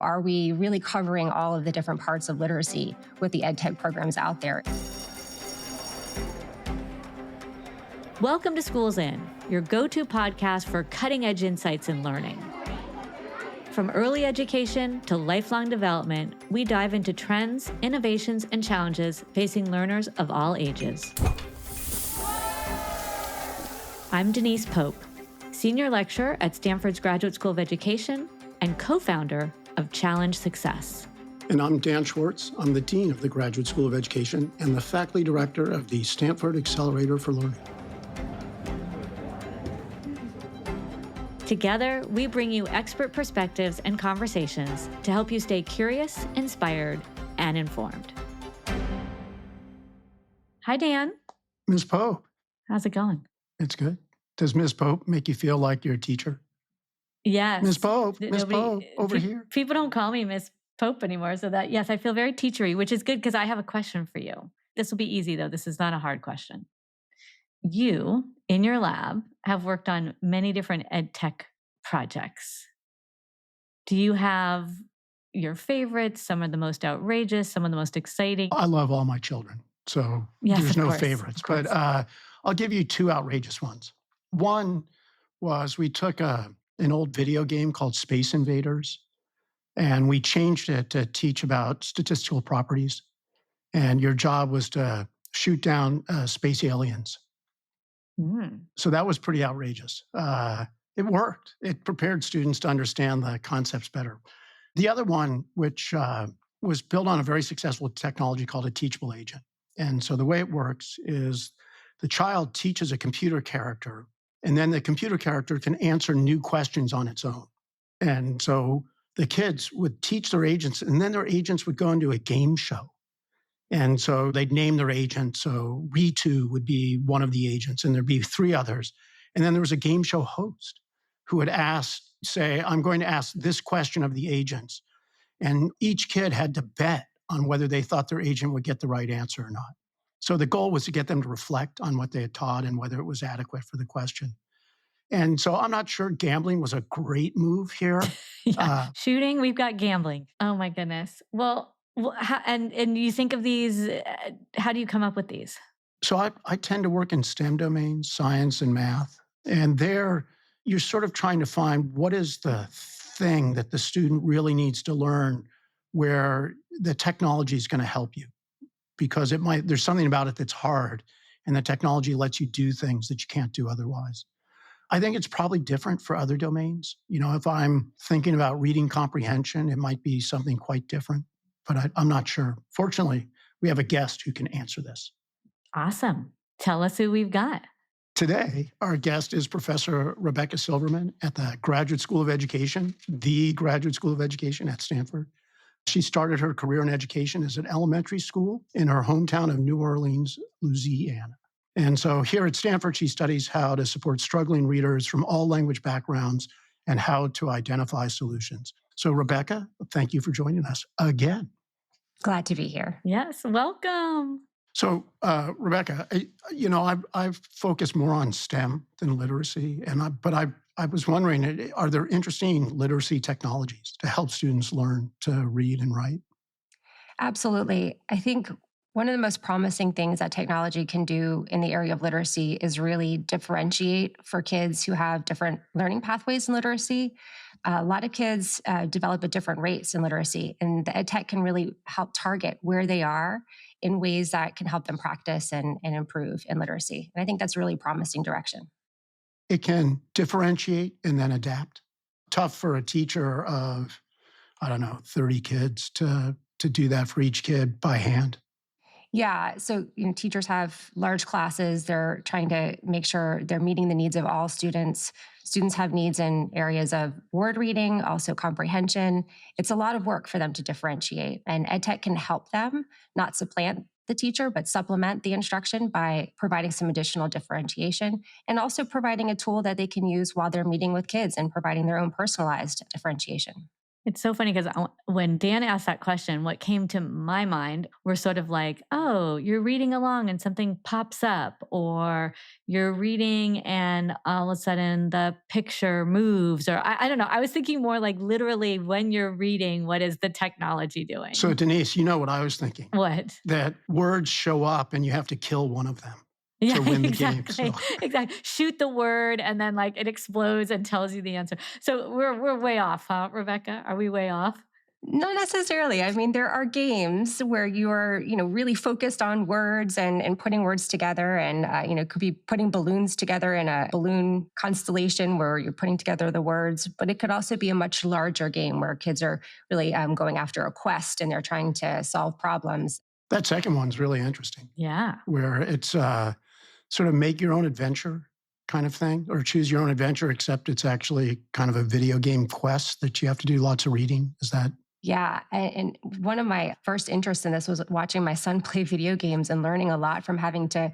Are we really covering all of the different parts of literacy with the edtech programs out there? Welcome to Schools In, your go-to podcast for cutting-edge insights in learning. From early education to lifelong development, we dive into trends, innovations, and challenges facing learners of all ages. I'm Denise Pope, Senior Lecturer at Stanford's Graduate School of Education and co-founder of Challenge Success. And I'm Dan Schwartz. I'm the Dean of the Graduate School of Education and the Faculty Director of the Stanford Accelerator for Learning. Together, we bring you expert perspectives and conversations to help you stay curious, inspired, and informed. Hi, Dan. Ms. Pope. How's it going? It's good. Does Ms. Pope make you feel like you're a teacher? Yes. Ms. Pope, over here. People don't call me Miss Pope anymore. So that, yes, I feel very teachery, which is good because I have a question for you. This will be easy, though. This is not a hard question. You, in your lab, have worked on many different edtech projects. Do you have your favorites, some of the most outrageous, some of the most exciting? I love all my children, so yes, there's no course, favorites. But I'll give you two outrageous ones. One was we took an old video game called Space Invaders, and we changed it to teach about statistical properties. And your job was to shoot down space aliens. So that was pretty outrageous. It worked. It prepared students to understand the concepts better. The other one, which was built on a very successful technology called a teachable agent. And so the way it works is the child teaches a computer character, and then the computer character can answer new questions on its own. And so the kids would teach their agents, and then their agents would go into a game show. And so they'd name their agent. So Ritu would be one of the agents, and there'd be three others. And then there was a game show host who would say, I'm going to ask this question of the agents. And each kid had to bet on whether they thought their agent would get the right answer or not. So the goal was to get them to reflect on what they had taught and whether it was adequate for the question. And so I'm not sure gambling was a great move here. Shooting, we've got gambling. Oh my goodness. Well, and you think of these, how do you come up with these? So I tend to work in STEM domains, science and math. And there you're sort of trying to find what is the thing that the student really needs to learn where the technology is going to help you. Because there's something about it that's hard, and the technology lets you do things that you can't do otherwise. I think it's probably different for other domains. You know, if I'm thinking about reading comprehension, it might be something quite different, but I'm not sure. Fortunately, we have a guest who can answer this. Awesome. Tell us who we've got. Today, our guest is Professor Rebecca Silverman at the Graduate School of Education, the Graduate School of Education at Stanford. She started her career in education as an elementary school in her hometown of New Orleans, Louisiana. And so here at Stanford, she studies how to support struggling readers from all language backgrounds and how to identify solutions. So Rebecca, thank you for joining us again. Glad to be here. Yes, welcome. So Rebecca, I've focused more on STEM than literacy, but I was wondering, are there interesting literacy technologies to help students learn to read and write? Absolutely. I think one of the most promising things that technology can do in the area of literacy is really differentiate for kids who have different learning pathways in literacy. A lot of kids develop at different rates in literacy, and the edtech can really help target where they are in ways that can help them practice and improve in literacy. And I think that's a really promising direction. It can differentiate and then adapt. Tough for a teacher of, 30 kids to do that for each kid by hand. Yeah. So, teachers have large classes. They're trying to make sure they're meeting the needs of all students. Students have needs in areas of word reading, also comprehension. It's a lot of work for them to differentiate. And edtech can help them not supplant the teacher, but supplement the instruction by providing some additional differentiation and also providing a tool that they can use while they're meeting with kids and providing their own personalized differentiation. It's so funny because when Dan asked that question, what came to my mind were sort of like, oh, you're reading along and something pops up, or you're reading and all of a sudden the picture moves, or I don't know. I was thinking more like literally when you're reading, what is the technology So, doing? Denise, you know what I was thinking? What? That words show up and you have to kill one of them Yeah, to win the game. So, exactly. Exactly. Shoot the word and then like it explodes and tells you the answer. So we're way off, huh, Rebecca? Are we way off? Not necessarily. I mean, there are games where you're, really focused on words and putting words together, and could be putting balloons together in a balloon constellation where you're putting together the words. But it could also be a much larger game where kids are really going after a quest and they're trying to solve problems. that second one's really interesting, Yeah. where it's sort of make your own adventure kind of thing, or choose your own adventure, except it's actually kind of a video game quest that you have to do lots of reading. Is that Yeah, and one of my first interests in this was watching my son play video games and learning a lot from having to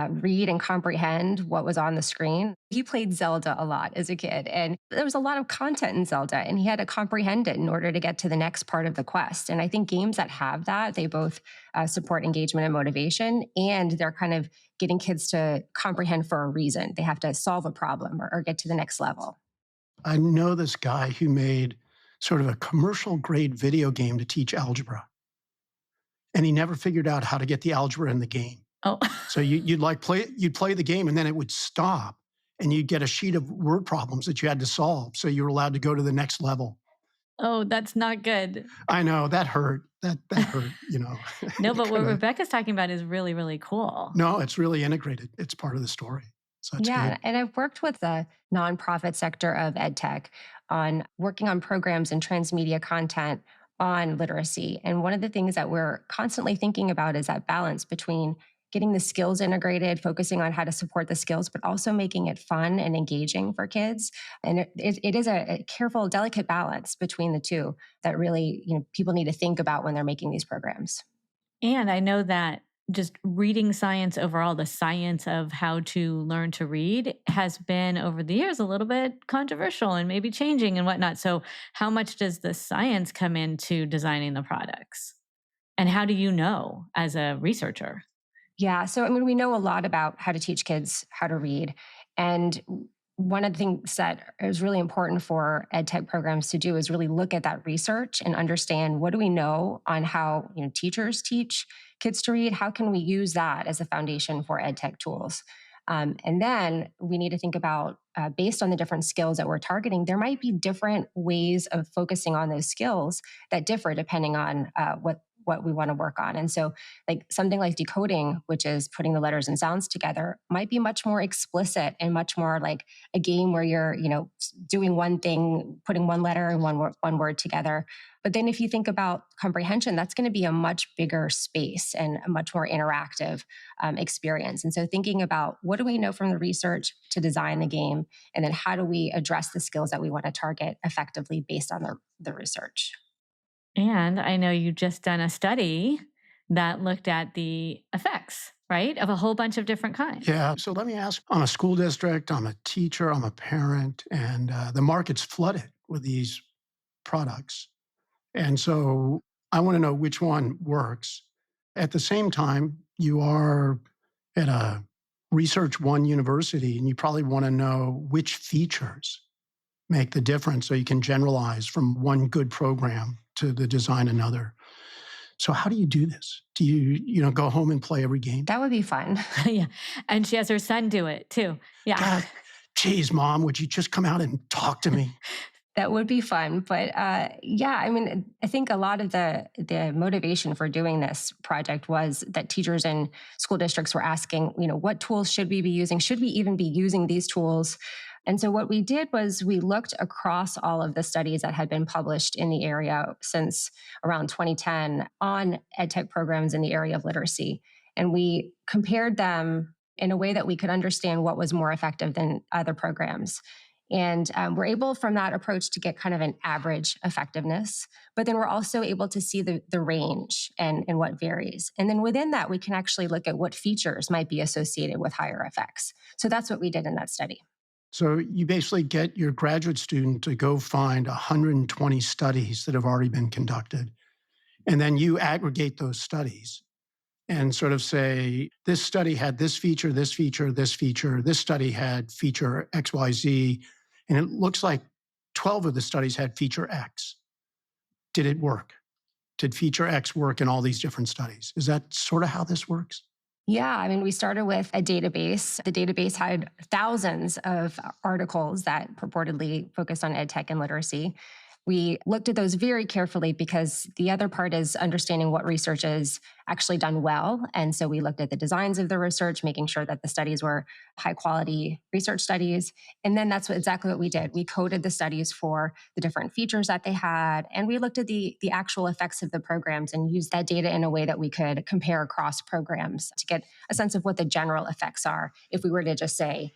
read and comprehend what was on the screen. He played Zelda a lot as a kid, and there was a lot of content in Zelda, and he had to comprehend it in order to get to the next part of the quest. And I think games that have that, they both support engagement and motivation, and they're kind of getting kids to comprehend for a reason. They have to solve a problem or get to the next level. I know this guy who made sort of a commercial grade video game to teach algebra, and he never figured out how to get the algebra in the game. Oh. So you'd play the game and then it would stop and you'd get a sheet of word problems that you had to solve. So you were allowed to go to the next level. Oh, that's not good. I know that hurt. That hurt, No, but what kind of Rebecca's talking about is really, really cool. no, it's really integrated. It's part of the story. So it's Yeah, good. and I've worked with the nonprofit sector of edtech on working on programs and transmedia content on literacy. And one of the things that we're constantly thinking about is that balance between getting the skills integrated, focusing on how to support the skills, but also making it fun and engaging for kids. And it is a careful, delicate balance between the two that really, people need to think about when they're making these programs. And I know that just reading science overall, the science of how to learn to read has been over the years a little bit controversial and maybe changing and whatnot. So, how much does the science come into designing the products? And how do you know as a researcher? Yeah. So, I mean, we know a lot about how to teach kids how to read. And one of the things that is really important for ed tech programs to do is really look at that research and understand what do we know on how teachers teach kids to read. How can we use that as a foundation for ed tech tools? And then we need to think about, based on the different skills that we're targeting, there might be different ways of focusing on those skills that differ depending on what we want to work on. And so, like something like decoding, which is putting the letters and sounds together, might be much more explicit and much more like a game where you're, doing one thing, putting one letter and one word together. But then if you think about comprehension, that's going to be a much bigger space and a much more interactive experience. And so thinking about what do we know from the research to design the game, and then how do we address the skills that we want to target effectively based on the research. And I know you just done a study that looked at the effects, right, of a whole bunch of different kinds. Yeah. So let me ask, I'm a school district, I'm a teacher, I'm a parent, and the market's flooded with these products. And so I want to know which one works. At the same time, you are at a research one university, and you probably want to know which features make the difference so you can generalize from one good program to the design another. So how do you do this? Do you go home and play every game? That would be fun. Yeah. And she has her son do it too. Yeah. God, geez, mom, would you just come out and talk to me? That would be fun, but yeah, I mean, I think a lot of the motivation for doing this project was that teachers in school districts were asking, what tools should we be using? Should we even be using these tools? And so what we did was we looked across all of the studies that had been published in the area since around 2010 on edtech programs in the area of literacy, and we compared them in a way that we could understand what was more effective than other programs. And we're able from that approach to get kind of an average effectiveness, but then we're also able to see the range and what varies. And then within that, we can actually look at what features might be associated with higher effects. So that's what we did in that study. So you basically get your graduate student to go find 120 studies that have already been conducted. And then you aggregate those studies and sort of say, this study had this feature, this feature, this feature, this study had feature XYZ. And it looks like 12 of the studies had feature X. Did it work? Did feature X work in all these different studies? Is that sort of how this works? Yeah, I mean, we started with a database. The database had thousands of articles that purportedly focused on edtech and literacy. We looked at those very carefully because the other part is understanding what research is actually done well. And so we looked at the designs of the research, making sure that the studies were high quality research studies. And then that's exactly what we did. We coded the studies for the different features that they had. And we looked at the actual effects of the programs and used that data in a way that we could compare across programs to get a sense of what the general effects are. If we were to just say,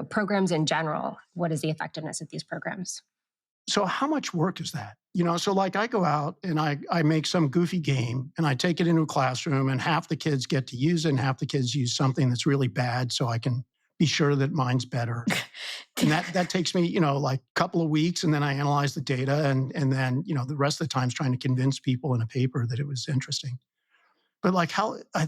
programs in general, what is the effectiveness of these programs? So how much work is that? So like I go out and I make some goofy game and I take it into a classroom and half the kids get to use it and half the kids use something that's really bad so I can be sure that mine's better. And that takes me, like a couple of weeks, and then I analyze the data and then, the rest of the time is trying to convince people in a paper that it was interesting. But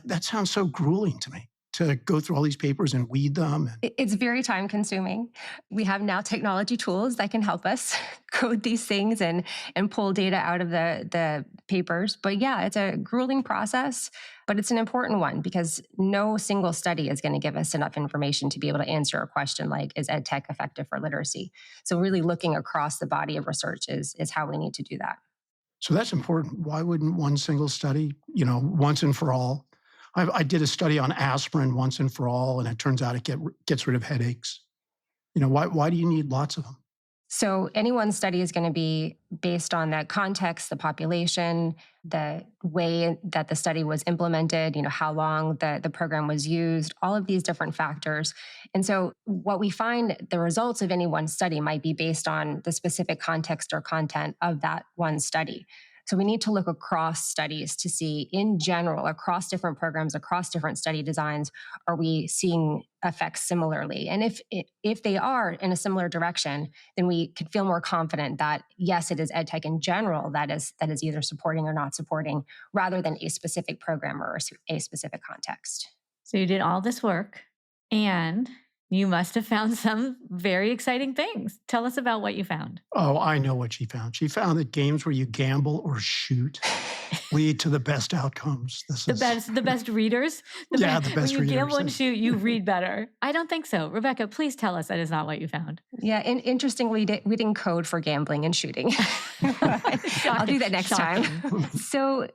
that sounds so grueling to me, to go through all these papers and weed them. It's very time consuming. We have now technology tools that can help us code these things and pull data out of the papers. But yeah, it's a grueling process, but it's an important one because no single study is going to give us enough information to be able to answer a question like, is EdTech effective for literacy? So really looking across the body of research is how we need to do that. So that's important. Why wouldn't one single study, once and for all? I did a study on aspirin once and for all, and it turns out it gets rid of headaches. Why do you need lots of them? So any one study is going to be based on the context, the population, the way that the study was implemented, how long the program was used, all of these different factors. And so what we find, the results of any one study might be based on the specific context or content of that one study. So we need to look across studies to see, in general, across different programs, across different study designs, are we seeing effects similarly? And if they are in a similar direction, then we can feel more confident that, yes, it is EdTech in general that is either supporting or not supporting, rather than a specific program or a specific context. So you did all this work, and you must have found some very exciting things. Tell us about what you found. Oh, I know what she found. She found that games where you gamble or shoot lead to the best outcomes. The best readers? The best readers. When you gamble and shoot, you read better. I don't think so. Rebecca, please tell us that is not what you found. Yeah, and interestingly, we didn't code for gambling and shooting. I'll do that next time. So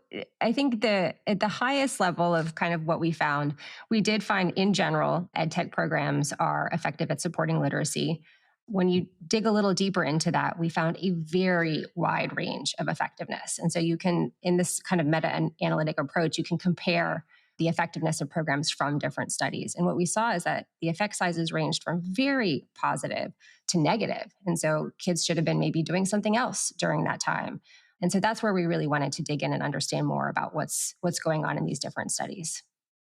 I think at the highest level of kind of what we found, we did find in general, EdTech programs are effective at supporting literacy. When you dig a little deeper into that, we found a very wide range of effectiveness. And so you can, in this kind of meta-analytic approach, you can compare the effectiveness of programs from different studies. And what we saw is that the effect sizes ranged from very positive to negative. And so kids should have been maybe doing something else during that time. And so that's where we really wanted to dig in and understand more about what's going on in these different studies.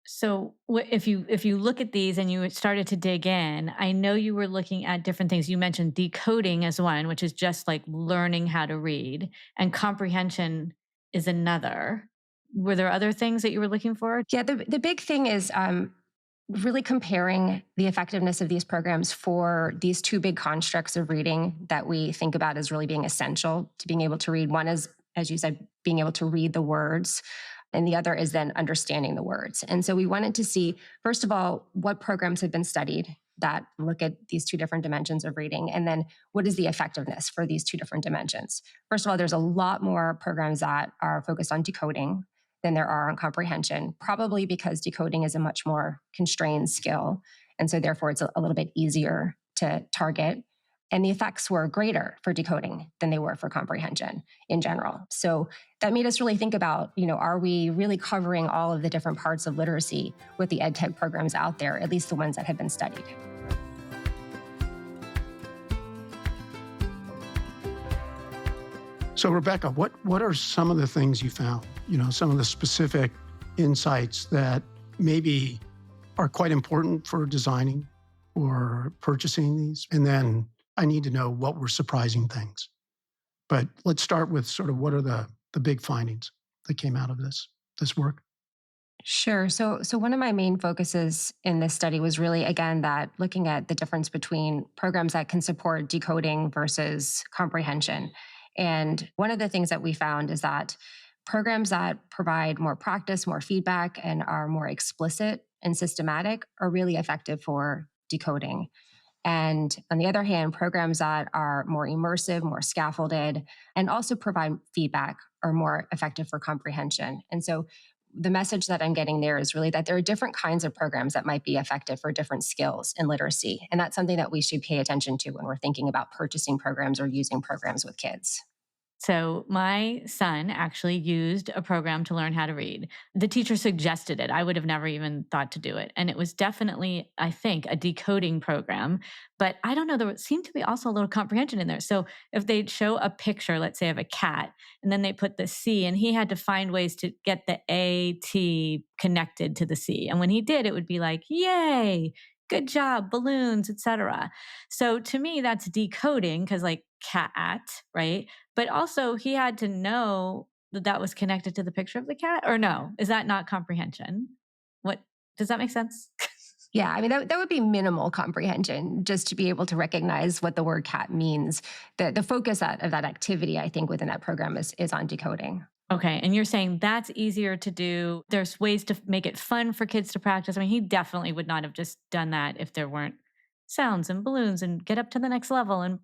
So if you look at these and you started to dig in, I know you were looking at different things. You mentioned decoding as one, which is just like learning how to read, and comprehension is another. Were there other things that you were looking for? Yeah, the big thing is really comparing the effectiveness of these programs for these two big constructs of reading that we think about as really being essential to being able to read. One is, as you said, being able to read the words. And the other is then understanding the words. And so we wanted to see, first of all, what programs have been studied that look at these two different dimensions of reading, and then what is the effectiveness for these two different dimensions. First of all, there's a lot more programs that are focused on decoding than there are on comprehension, probably because decoding is a much more constrained skill. And so therefore, it's a little bit easier to target. And the effects were greater for decoding than they were for comprehension in general. So that made us really think about, are we really covering all of the different parts of literacy with the EdTech programs out there, at least the ones that have been studied? So Rebecca, what are some of the things you found? Some of the specific insights that maybe are quite important for designing or purchasing these. And then I need to know what were surprising things. But let's start with sort of what are the big findings that came out of this work. Sure. So one of my main focuses in this study was really, again, that looking at the difference between programs that can support decoding versus comprehension. And one of the things that we found is that programs that provide more practice, more feedback, and are more explicit and systematic are really effective for decoding. And on the other hand, programs that are more immersive, more scaffolded, and also provide feedback are more effective for comprehension. And so the message that I'm getting there is really that there are different kinds of programs that might be effective for different skills in literacy. And that's something that we should pay attention to when we're thinking about purchasing programs or using programs with kids. So, my son actually used a program to learn how to read. The teacher suggested it. I would have never even thought to do it. And it was definitely, I think, a decoding program. But I don't know, there seemed to be also a little comprehension in there. So, if they'd show a picture, let's say, of a cat, and then they put the C, and he had to find ways to get the A, T connected to the C. And when he did, it would be like, yay, good job, balloons, etc. So, to me, that's decoding because, like, cat, right? But also he had to know that that was connected to the picture of the cat or no? Is that not comprehension? What does that make sense? Yeah, I mean, that would be minimal comprehension just to be able to recognize what the word cat means. The focus of that activity, I think, within that program is on decoding. Okay, and you're saying that's easier to do. There's ways to make it fun for kids to practice. I mean, he definitely would not have just done that if there weren't sounds and balloons and get up to the next level and,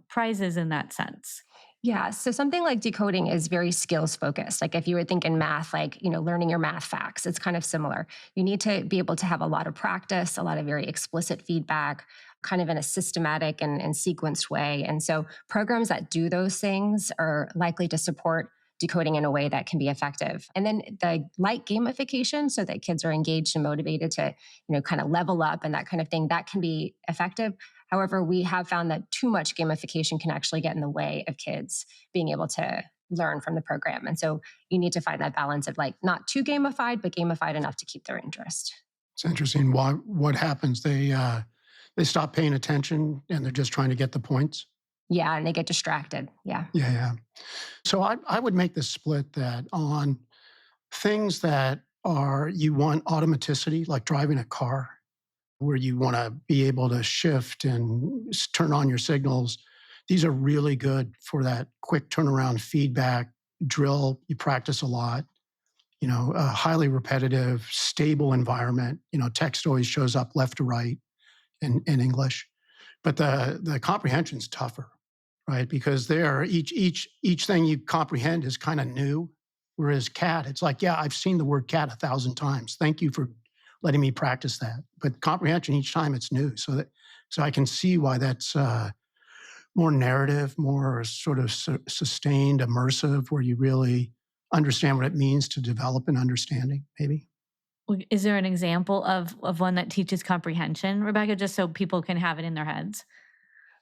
prizes in that sense. Yeah. So something like decoding is very skills focused. Like if you were thinking math, like, learning your math facts, it's kind of similar. You need to be able to have a lot of practice, a lot of very explicit feedback, kind of in a systematic and sequenced way. And so programs that do those things are likely to support decoding in a way that can be effective. And then the light gamification, so that kids are engaged and motivated to, kind of level up and that kind of thing, that can be effective. However, we have found that too much gamification can actually get in the way of kids being able to learn from the program. And so you need to find that balance of like not too gamified, but gamified enough to keep their interest. It's interesting. What happens? They stop paying attention and they're just trying to get the points. Yeah, and they get distracted. Yeah. Yeah, yeah. So I would make the split that on things that are you want automaticity, like driving a car, where you want to be able to shift and turn on your signals. These are really good for that quick turnaround feedback drill. You practice a lot, a highly repetitive, stable environment. Text always shows up left to right in English, but the comprehension's tougher, right? Because there, each thing you comprehend is kind of new. Whereas cat, it's like, yeah, I've seen the word cat 1,000 times. Thank you for letting me practice that. But comprehension, each time it's new. So I can see why that's more narrative, more sort of sustained, immersive, where you really understand what it means to develop an understanding, maybe. Is there an example of one that teaches comprehension, Rebecca, just so people can have it in their heads?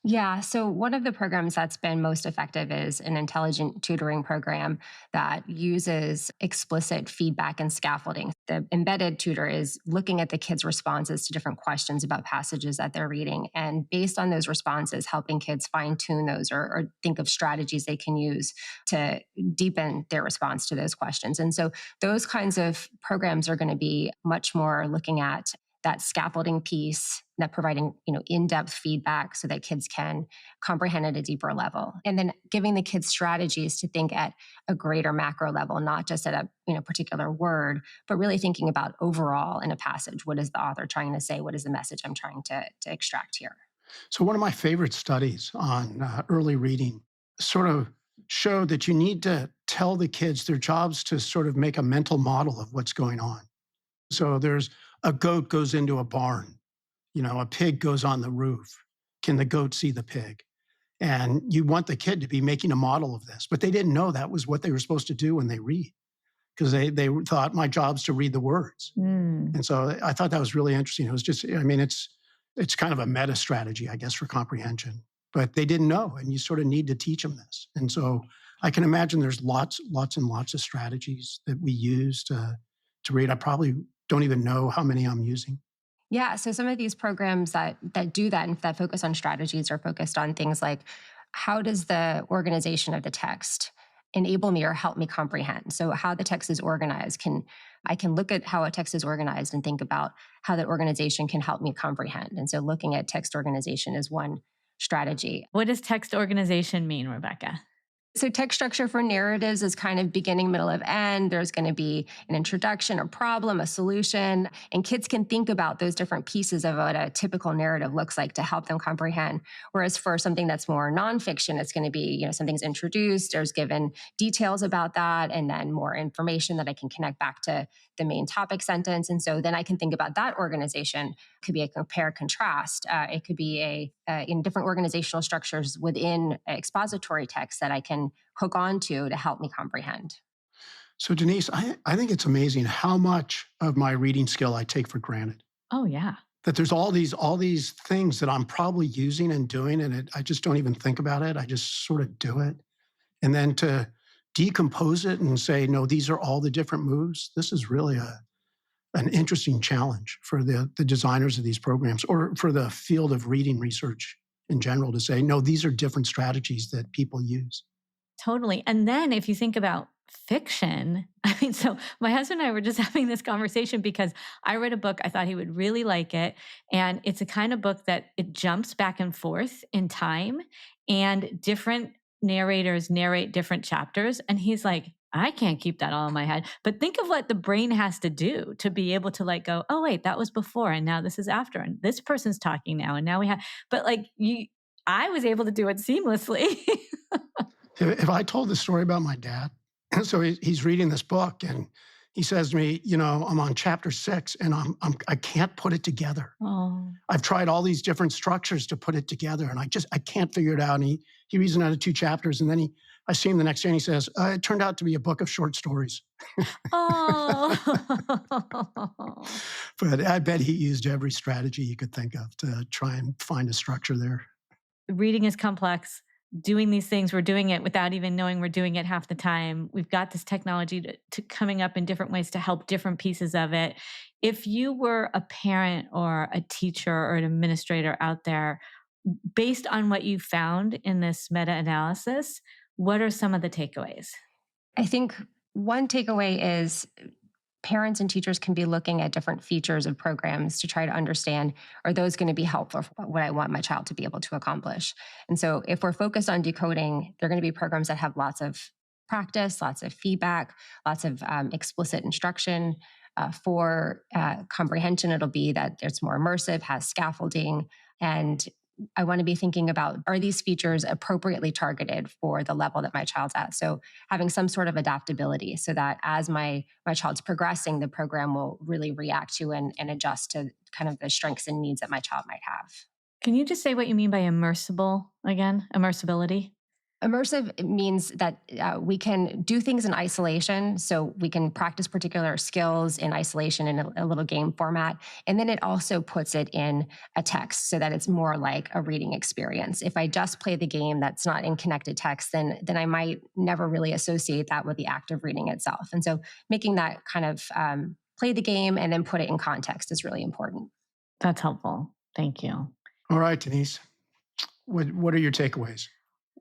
Yeah. So, one of the programs that's been most effective is an intelligent tutoring program that uses explicit feedback and scaffolding. The embedded tutor is looking at the kids' responses to different questions about passages that they're reading. And based on those responses, helping kids fine tune those or think of strategies they can use to deepen their response to those questions. And so, those kinds of programs are going to be much more looking at that scaffolding piece, that providing in-depth feedback so that kids can comprehend at a deeper level, and then giving the kids strategies to think at a greater macro level, not just at a particular word, but really thinking about overall in a passage, what is the author trying to say, what is the message I'm trying to extract here. So one of my favorite studies on early reading sort of showed that you need to tell the kids their jobs to sort of make a mental model of what's going on. So there's a goat goes into a barn, a pig goes on the roof. Can the goat see the pig? And you want the kid to be making a model of this, but they didn't know that was what they were supposed to do when they read, because they thought my job's to read the words. Mm. And so I thought that was really interesting. It was just, I mean, it's kind of a meta strategy, I guess, for comprehension, but they didn't know, and you sort of need to teach them this. And so I can imagine there's lots and lots of strategies that we use to read. I probably don't even know how many I'm using. Yeah, so some of these programs that do that and that focus on strategies are focused on things like how does the organization of the text enable me or help me comprehend? So how the text is organized can I can look at how a text is organized and think about how that organization can help me comprehend. And so looking at text organization is one strategy. What does text organization mean, Rebecca? So text structure for narratives is kind of beginning, middle, of end. There's going to be an introduction, a problem, a solution, and kids can think about those different pieces of what a typical narrative looks like to help them comprehend. Whereas for something that's more nonfiction, it's going to be, something's introduced, there's given details about that, and then more information that I can connect back to the main topic sentence. And so then I can think about that organization. It could be a compare contrast. It could be in different organizational structures within expository text that I can hook onto to help me comprehend. So, Denise, I think it's amazing how much of my reading skill I take for granted. Oh, yeah. That there's all these things that I'm probably using and doing, and I just don't even think about it. I just sort of do it. And then to decompose it and say, no, these are all the different moves. This is really an interesting challenge for the designers of these programs or for the field of reading research in general to say, no, these are different strategies that people use. Totally. And then if you think about fiction, I mean, so my husband and I were just having this conversation because I read a book, I thought he would really like it. And it's a kind of book that it jumps back and forth in time and different narrators narrate different chapters. And he's like, I can't keep that all in my head. But think of what the brain has to do to be able to like go, oh, wait, that was before. And now this is after. And this person's talking now. And now we have, but like I was able to do it seamlessly. If I told the story about my dad, so he's reading this book and he says to me, I'm on chapter 6 and I can't put it together. Oh. I've tried all these different structures to put it together and I can't figure it out. And he reads another 2 chapters and then I see him the next day and he says, it turned out to be a book of short stories. Oh. But I bet he used every strategy he could think of to try and find a structure there. Reading is complex. Doing these things, we're doing it without even knowing we're doing it half the time. We've got this technology to coming up in different ways to help different pieces of it. If you were a parent or a teacher or an administrator out there, based on what you found in this meta-analysis, what are some of the takeaways? I think one takeaway is parents and teachers can be looking at different features of programs to try to understand, are those going to be helpful for what I want my child to be able to accomplish? And so if we're focused on decoding, they're going to be programs that have lots of practice, lots of feedback, lots of explicit instruction. For comprehension, it'll be that it's more immersive, has scaffolding, and I want to be thinking about, are these features appropriately targeted for the level that my child's at? So having some sort of adaptability so that as my child's progressing, the program will really react to and adjust to kind of the strengths and needs that my child might have. Can you just say what you mean by immersible again? Immersibility? Immersive means that we can do things in isolation. So we can practice particular skills in isolation in a little game format. And then it also puts it in a text so that it's more like a reading experience. If I just play the game that's not in connected text, then I might never really associate that with the act of reading itself. And so making that kind of play the game and then put it in context is really important. That's helpful. Thank you. All right, Denise, what are your takeaways?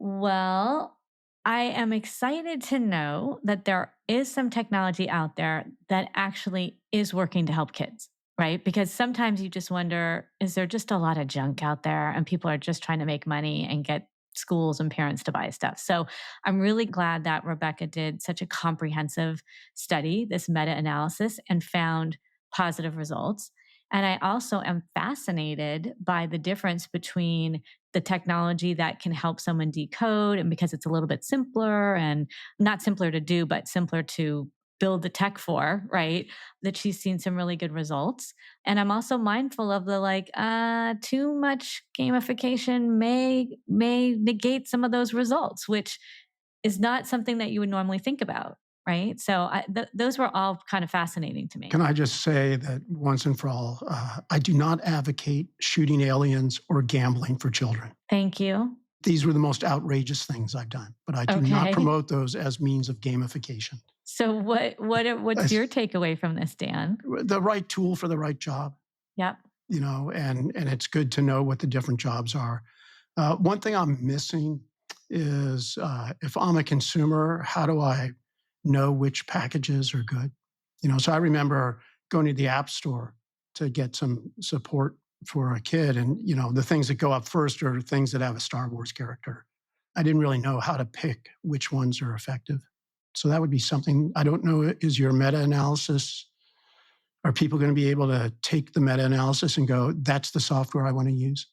Well, I am excited to know that there is some technology out there that actually is working to help kids, right? Because sometimes you just wonder, is there just a lot of junk out there and people are just trying to make money and get schools and parents to buy stuff? So I'm really glad that Rebecca did such a comprehensive study, this meta analysis, and found positive results. And I also am fascinated by the difference between the technology that can help someone decode, and because it's a little bit simpler and not simpler to do, but simpler to build the tech for, right? That she's seen some really good results. And I'm also mindful of the too much gamification may negate some of those results, which is not something that you would normally think about, right? So those were all kind of fascinating to me. Can I just say that once and for all, I do not advocate shooting aliens or gambling for children. Thank you. These were the most outrageous things I've done, but I do not Okay. promote those as means of gamification. So what's As your takeaway from this, Dan? the right tool for the right job. Yep. and it's good to know what the different jobs are. One thing I'm missing is if I'm a consumer, how do I know which packages are good? So I remember going to the App Store to get some support for a kid, and the things that go up first are things that have a Star Wars character. I didn't really know how to pick which ones are effective. So that would be something. I don't know, is your meta-analysis, are people going to be able to take the meta-analysis and go, that's the software I want to use?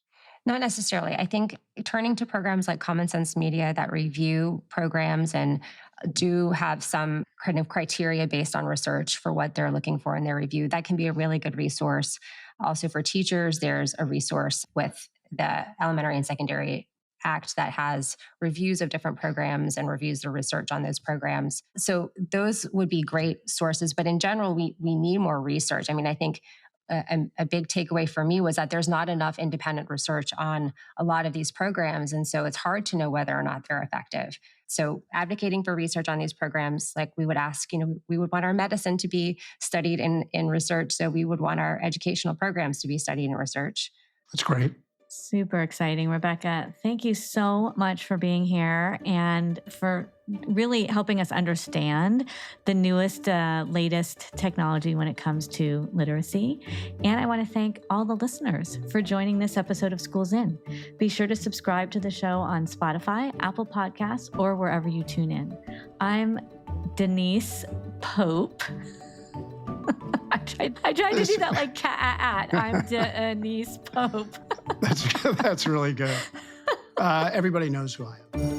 Not necessarily. I think turning to programs like Common Sense Media that review programs and do have some kind of criteria based on research for what they're looking for in their review, that can be a really good resource. Also, for teachers, there's a resource with the Elementary and Secondary Act that has reviews of different programs and reviews the research on those programs. So those would be great sources. But in general, we need more research. I mean, I think a big takeaway for me was that there's not enough independent research on a lot of these programs. And so it's hard to know whether or not they're effective. So advocating for research on these programs, like we would ask, we would want our medicine to be studied in research. So we would want our educational programs to be studied in research. That's great. Super exciting. Rebecca, thank you so much for being here and for really helping us understand the newest, latest technology when it comes to literacy. And I want to thank all the listeners for joining this episode of Schools In. Be sure to subscribe to the show on Spotify, Apple Podcasts, or wherever you tune in. I'm Denise Pope. I tried to do that like cat. I'm Denise Pope. That's really good. Everybody knows who I am.